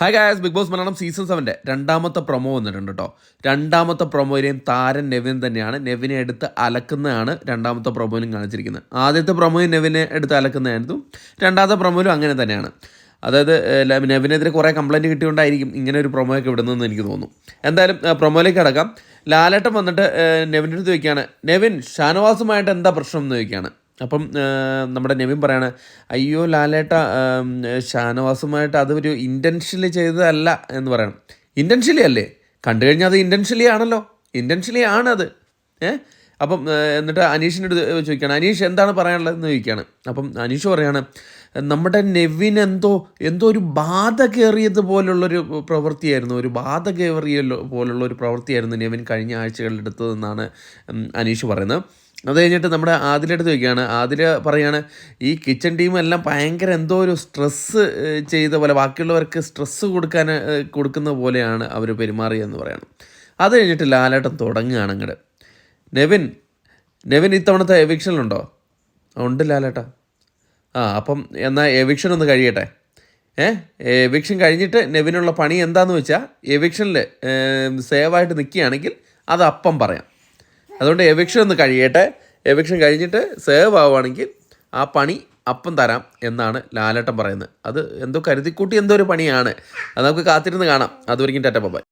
Hi guys, big boss Malayalam season 7 രണ്ടാമത്തെ promo വന്നിട്ടുണ്ട് കേട്ടോ. രണ്ടാമത്തെ പ്രൊമോയിലെയും താരൻ നെവിൻ തന്നെയാണ്. നെവിനെ എടുത്ത് അലക്കുന്നതാണ് രണ്ടാമത്തെ പ്രൊമോയിലും കാണിച്ചിരിക്കുന്നത്. ആദ്യത്തെ പ്രൊമോയിൽ നെവിനെ എടുത്ത് അലക്കുന്നതായിരുന്നു, രണ്ടാമത്തെ പ്രൊമോയിലും അങ്ങനെ തന്നെയാണ്. അതായത് നെവിനെതിരെ കുറേ കംപ്ലയിൻറ്റ് കിട്ടിയോണ്ടായിരിക്കും ഇങ്ങനെ ഒരു പ്രൊമോയൊക്കെ വിടുന്നതെന്ന് എനിക്ക് തോന്നുന്നു. എന്തായാലും പ്രൊമോയിലേക്ക് അടക്കാം. ലാലേട്ടൻ വന്നിട്ട് നെവിൻ്റെ അടുത്ത് ചോദിക്കുകയാണ്, നെവിൻ ഷാനവാസുമായിട്ട് എന്താ പ്രശ്നം എന്ന് ചോദിക്കുകയാണ്. അപ്പം നമ്മുടെ നെവിൻ പറയാണ്, അയ്യോ ലാലേട്ട, ഷാനവാസുമായിട്ട് അതൊരു ഇൻറ്റൻഷ്യലി ചെയ്തതല്ല എന്ന് പറയണം. ഇൻറ്റൻഷ്യലി അല്ലേ? കണ്ടു കഴിഞ്ഞാൽ അത് ഇൻറ്റൻഷ്യലി ആണല്ലോ, ഇൻറ്റൻഷ്യലി ആണത്. അപ്പം എന്നിട്ട് അനീഷിൻ്റെ അടുത്ത് ചോദിക്കുകയാണ്, അനീഷ് എന്താണ് പറയാനുള്ളതെന്ന് ചോദിക്കുകയാണ്. അപ്പം അനീഷ് പറയാണ്, നമ്മുടെ നെവിൻ എന്തോ ഒരു ബാധ കയറിയത് പോലുള്ളൊരു പ്രവൃത്തിയായിരുന്നു, ഒരു ബാധ കയറിയ പോലുള്ള ഒരു പ്രവൃത്തിയായിരുന്നു നെവിൻ കഴിഞ്ഞ ആഴ്ചകളിൽ എടുത്തതെന്നാണ് അനീഷ് പറയുന്നത്. അത് കഴിഞ്ഞിട്ട് നമ്മുടെ ആദിലെടുത്ത് വയ്ക്കുകയാണ്. ആദിൽ പറയാണ്, ഈ കിച്ചൺ ടീമെല്ലാം ഭയങ്കര എന്തോ ഒരു സ്ട്രെസ്സ് ചെയ്ത പോലെ, ബാക്കിയുള്ളവർക്ക് സ്ട്രെസ്സ് കൊടുക്കുന്ന പോലെയാണ് അവർ പെരുമാറിയെന്ന് പറയണം. അത് കഴിഞ്ഞിട്ട് ലാലേട്ടൻ തുടങ്ങുകയാണ് അങ്ങോട്ട്, നെവിൻ ഇത്തവണത്തെ എവിക്ഷനിലുണ്ടോ? ഉണ്ട് ലാലേട്ട. അപ്പം എന്നാൽ എവിക്ഷൻ ഒന്ന് കഴിയട്ടെ. എവിക്ഷൻ കഴിഞ്ഞിട്ട് നെവിനുള്ള പണി എന്താണെന്ന് വെച്ചാൽ, എവിക്ഷനിൽ സേവായിട്ട് നിൽക്കുകയാണെങ്കിൽ അത് അപ്പം പറയാം. അതുകൊണ്ട് എവിക്ഷൻ ഒന്ന് കഴിയട്ടെ, എവിക്ഷൻ കഴിഞ്ഞിട്ട് സേവ് ആവുകയാണെങ്കിൽ ആ പണി അപ്പം തരാം എന്നാണ് ലാലേട്ടൻ പറയുന്നത്. അത് എന്തോ കരുതിക്കൂട്ടി എന്തോ ഒരു പണിയാണ്. അത് നമുക്ക് കാത്തിരുന്ന് കാണാം. അതുവരെയും ടാറ്റ ബൈ.